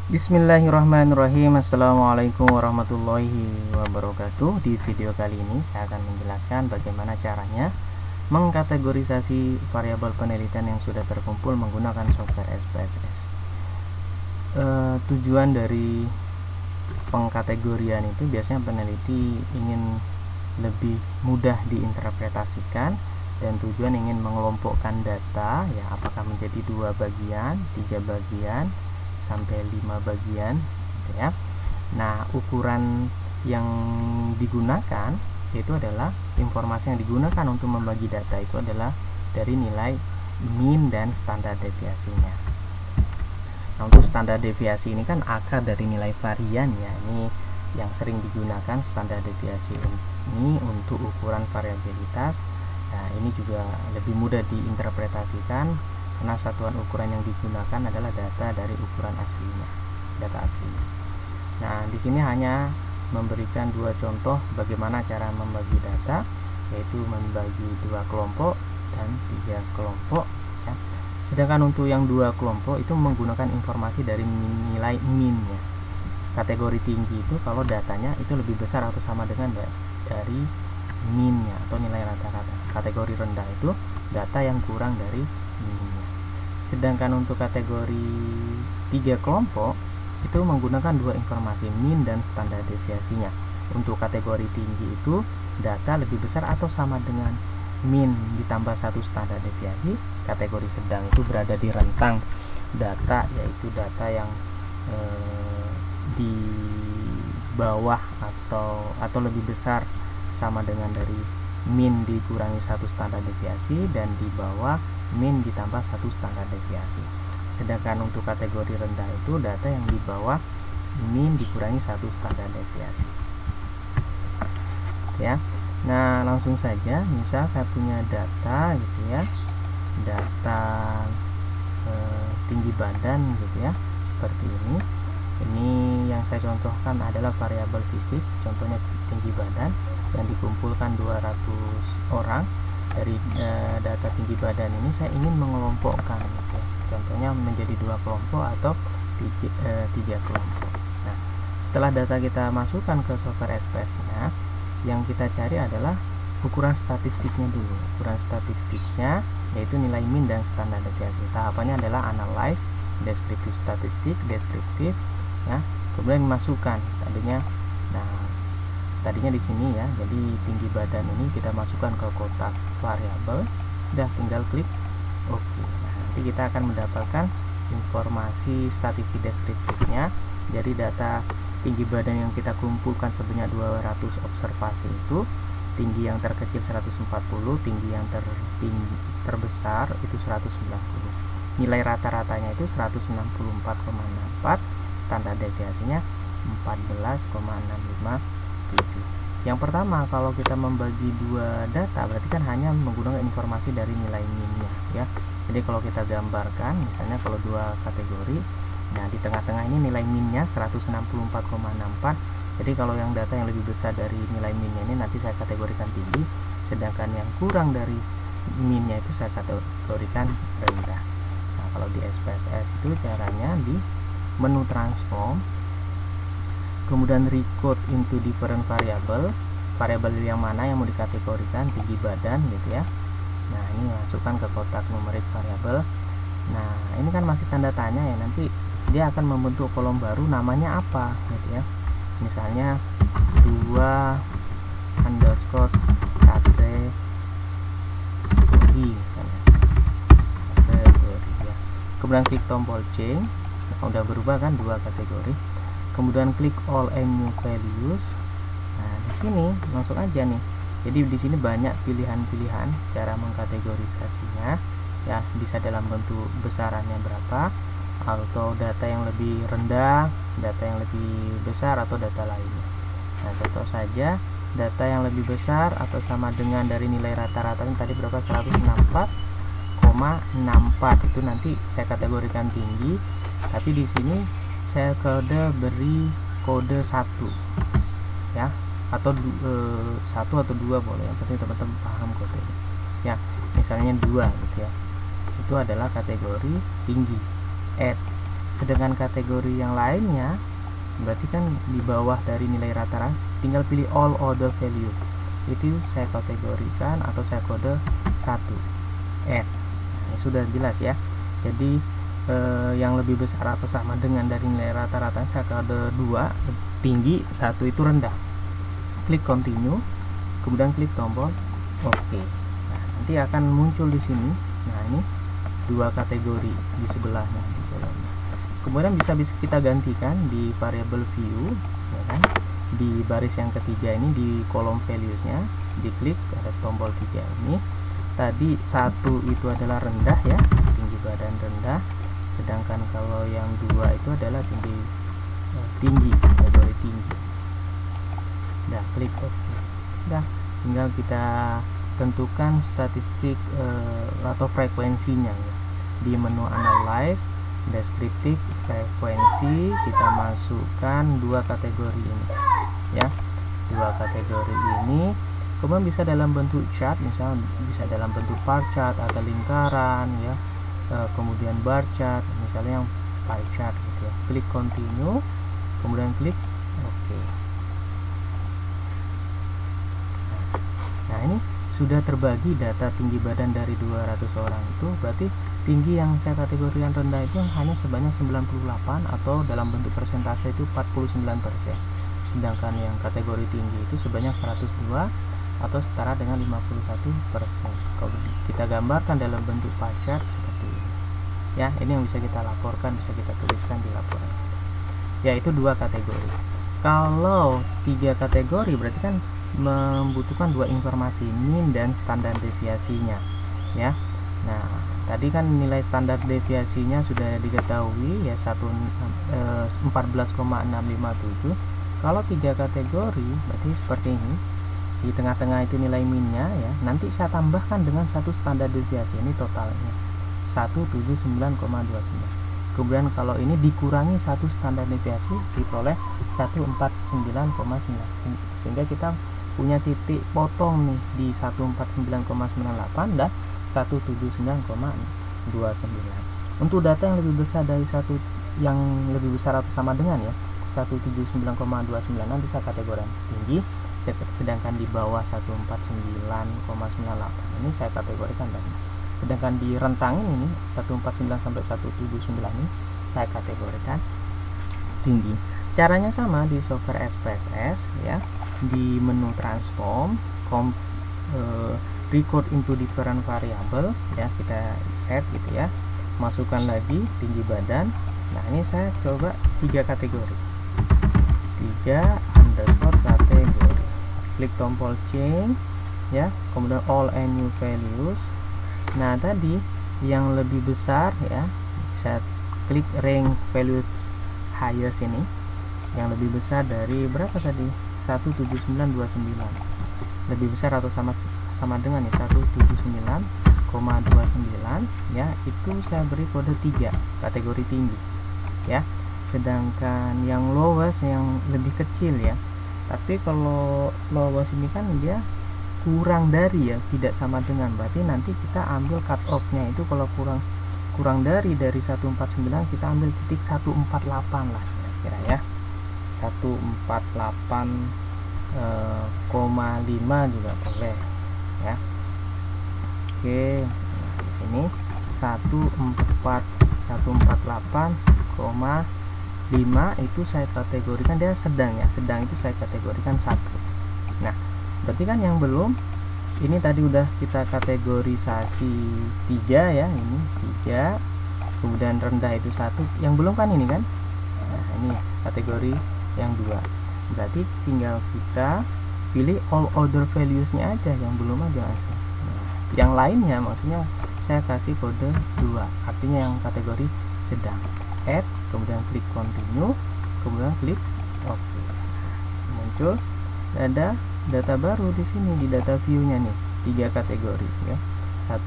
Bismillahirrahmanirrahim. Assalamualaikum warahmatullahi wabarakatuh. Di video kali ini saya akan menjelaskan bagaimana caranya mengkategorisasi variabel penelitian yang sudah terkumpul menggunakan software SPSS. Tujuan dari pengkategorian itu biasanya peneliti ingin lebih mudah diinterpretasikan, dan tujuan ingin mengelompokkan data, ya, apakah menjadi 2 bagian, 3 bagian, sampai 5 bagian, gitu ya. Nah, ukuran yang digunakan itu adalah informasi yang digunakan untuk membagi data itu adalah dari nilai mean dan standar deviasinya. Nah, untuk standar deviasi ini kan akar dari nilai varian, ya. Ini yang sering digunakan standar deviasi ini untuk ukuran variabilitas. Nah, ini juga lebih mudah diinterpretasikan karena satuan ukuran yang digunakan adalah data dari ukuran aslinya, data aslinya. Nah, di sini hanya memberikan 2 contoh bagaimana cara membagi data, yaitu membagi 2 kelompok dan 3 kelompok, ya. Sedangkan untuk yang 2 kelompok itu menggunakan informasi dari nilai mean-nya. Kategori tinggi itu kalau datanya itu lebih besar atau sama dengan dari mean-nya atau nilai rata-rata. Kategori rendah itu data yang kurang dari mean-nya. Sedangkan untuk kategori 3 kelompok itu menggunakan 2 informasi, mean dan standar deviasinya. Untuk kategori tinggi itu data lebih besar atau sama dengan mean ditambah 1 standar deviasi. Kategori sedang itu berada di rentang data, yaitu data yang di bawah atau lebih besar sama dengan dari mean dikurangi 1 standar deviasi, dan di bawah mean ditambah 1 standar deviasi. Sedangkan untuk kategori rendah itu data yang di bawah mean dikurangi 1 standar deviasi, ya. Nah, langsung saja, misal saya punya data, gitu ya, data tinggi badan, gitu ya, seperti ini. Ini yang saya contohkan adalah variabel fisik, contohnya tinggi badan, yang dikumpulkan 200 orang. Dari data tinggi badan ini saya ingin mengelompokkan, gitu ya. Contohnya menjadi 2 kelompok atau 3 kelompok. Nah, setelah data kita masukkan ke software SPS-nya, yang kita cari adalah ukuran statistiknya dulu. Ukuran statistiknya yaitu nilai mean dan standar deviasi. Tahapannya adalah analyze, deskriptif statistik, deskriptif, ya. Kemudian masukkan tadinya di sini, ya. Jadi tinggi badan ini kita masukkan ke kotak variabel. Udah, tinggal klik OK. Nah, nanti kita akan mendapatkan informasi statistik deskriptifnya. Jadi data tinggi badan yang kita kumpulkan sebanyak 200 observasi itu, tinggi yang terkecil 140, tinggi yang terbesar itu 190. Nilai rata-ratanya itu 164,64, standar deviasinya 14,657. Yang pertama, kalau kita membagi 2 data berarti kan hanya menggunakan informasi dari nilai mean-nya, ya. Jadi kalau kita gambarkan, misalnya kalau 2 kategori, nah di tengah-tengah ini nilai mean-nya 164,64. Jadi kalau yang data yang lebih besar dari nilai mean-nya ini nanti saya kategorikan tinggi, sedangkan yang kurang dari mean-nya itu saya kategorikan rendah. Nah, kalau di SPSS itu caranya di menu transform, kemudian record into different variable yang mana yang mau dikategorikan, tinggi badan, gitu ya. Nah, ini masukkan ke kotak numerik variabel. Nah, ini kan masih tanda tanya, ya. Nanti dia akan membentuk kolom baru, namanya apa, gitu ya. Misalnya 2 underscore kategori, misalnya kategori, ya. Kemudian klik tombol change. Nah, udah berubah kan 2 kategori. Kemudian klik all and new values. Nah, di sini langsung aja nih. Jadi di sini banyak pilihan-pilihan cara mengkategorisasinya, ya. Bisa dalam bentuk besarannya berapa, atau data yang lebih rendah, data yang lebih besar, atau data lainnya. Nah, contoh saja data yang lebih besar atau sama dengan dari nilai rata-ratanya tadi berapa, 164,64, itu nanti saya kategorikan tinggi, tapi di sini saya beri kode 1, ya, atau 1 atau 2 boleh, yang penting teman-teman paham kode, ya. Misalnya 2, gitu ya, itu adalah kategori tinggi. Add Sedangkan kategori yang lainnya berarti kan di bawah dari nilai rata-rata, tinggal pilih all other values, itu saya kategorikan atau saya kode 1 add. Nah, ini sudah jelas ya. Jadi yang lebih besar atau sama dengan dari nilai rata-rata saya kode 2 tinggi, 1 itu rendah. Klik continue, kemudian klik tombol OK. Nah, nanti akan muncul di sini. Nah, ini 2 kategori di sebelahnya di kolomnya. Kemudian bisa kita gantikan di variable view, ya kan? Di baris yang ketiga ini di kolom values-nya, diklik ada tombol 3 ini. Tadi 1 itu adalah rendah ya, tinggi badan rendah. Sedangkan kalau yang 2 itu adalah tinggi, kategori tinggi. Nah, klik OK. Nah, tinggal kita tentukan statistik atau frekuensinya ya. Di menu analyze, deskriptif, frekuensi, kita masukkan 2 kategori ini ya. 2 kategori ini kemudian bisa dalam bentuk chart, misalnya bisa dalam bentuk bar chart atau lingkaran ya. Kemudian bar chart, misalnya yang pie chart gitu ya. Klik continue, kemudian klik OK. Nah, ini sudah terbagi data tinggi badan dari 200 orang itu, berarti tinggi yang saya kategorikan rendah itu hanya sebanyak 98 atau dalam bentuk persentase itu 49%. Sedangkan yang kategori tinggi itu sebanyak 102 atau setara dengan 51%. Kalau kita gambarkan dalam bentuk pie chart seperti ini. Ya, ini yang bisa kita laporkan, bisa kita tuliskan di laporan. Yaitu 2 kategori. Kalau 3 kategori berarti kan membutuhkan 2 informasi, mean dan standar deviasinya ya. Nah, tadi kan nilai standar deviasinya sudah diketahui ya, 14,657. Kalau 3 kategori berarti seperti ini. Di tengah-tengah itu nilai minnya ya. Nanti saya tambahkan dengan 1 standar deviasi, ini totalnya 179,29. Kemudian kalau ini dikurangi 1 standar deviasi diperoleh 149,9, sehingga kita punya titik potong nih di 149,98 dan 179,29. Untuk data yang lebih besar dari yang lebih besar atau sama dengan ya 179,29 nanti saya kategorikan tinggi, sedangkan di bawah 149,98 ini saya kategorikan tadi. Sedangkan di rentang ini 149 sampai 179 ini saya kategorikan tinggi. Caranya sama di software SPSS ya. Di menu transform, record into different variable ya, kita set gitu ya. Masukkan lagi tinggi badan. Nah, ini saya coba 3 kategori. 3 underscore kategori. Klik tombol change ya, kemudian all and new values. Nah, tadi yang lebih besar ya, saya klik rank values highest ini, yang lebih besar dari berapa tadi? 17929. Lebih besar atau sama dengan ya 179,29 ya, itu saya beri kode 3, kategori tinggi ya. Sedangkan yang lowest yang lebih kecil ya. Tapi kalau lowest ini kan dia kurang dari ya, tidak sama dengan, berarti nanti kita ambil cut off nya itu kalau kurang dari 149 kita ambil titik 148 lah kira-kira ya. 148,5 juga boleh ya. Oke, nah di sini 148,5 itu saya kategorikan dia sedang ya, sedang itu saya kategorikan 1. Nah, berarti kan yang belum, ini tadi udah kita kategorisasi 3 ya, ini 3, kemudian rendah itu 1, yang belum kan ini kan. Nah, ini kategori yang 2, berarti tinggal kita pilih all other values nya aja, yang belum aja langsung. Nah, yang lainnya maksudnya saya kasih kode 2, artinya yang kategori sedang. Add, kemudian klik continue, kemudian klik OK. Muncul ada data baru di sini di data view-nya nih, 3 kategori ya. 1,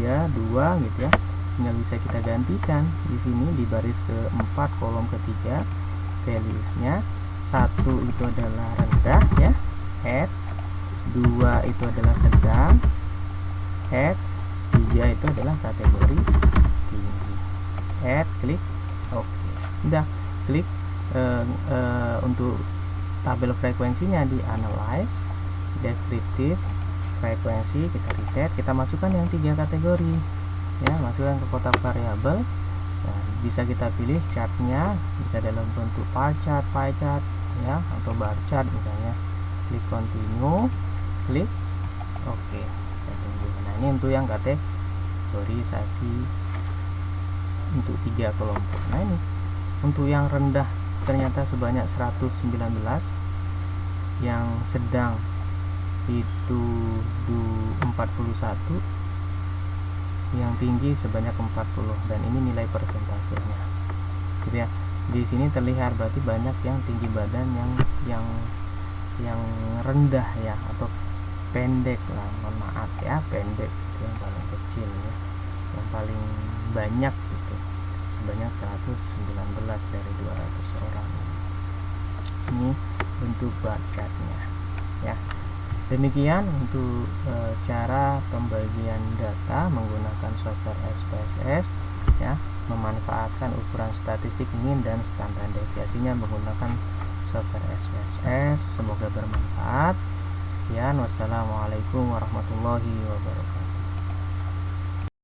3, 2 gitu ya. Tinggal bisa kita gantikan di sini di baris ke-4 kolom ketiga values-nya. 1 itu adalah rendah ya, add. 2 itu adalah sedang, add. 3 itu adalah kategori tinggi, add, klik OK. Udah, klik untuk tabel frekuensinya di analyze, deskriptif, frekuensi, kita reset, kita masukkan yang 3 kategori ya, masukkan ke kotak variabel. Nah, bisa kita pilih chartnya, bisa dalam bentuk bar chart, pie chart ya, atau bar chart misalnya. Klik continue, klik oke, kita tunggu. Nah, ini untuk yang kategorisasi untuk 3 kelompok. Nah, ini untuk yang rendah ternyata sebanyak 119, yang sedang itu 41, yang tinggi sebanyak 40, dan ini nilai persentasenya gitu ya. Di sini terlihat berarti banyak yang tinggi badan yang rendah ya, atau pendek lah, mohon maaf ya, pendek itu yang paling kecil ya, yang paling banyak gitu, sebanyak 119 dari 200 orang. Ini bentuk bar chartnya ya. Demikian untuk cara pembagian data menggunakan software SPSS ya, memanfaatkan ukuran statistik mean dan standar deviasinya menggunakan software SPSS. Semoga bermanfaat. Sekian, wassalamualaikum warahmatullahi wabarakatuh.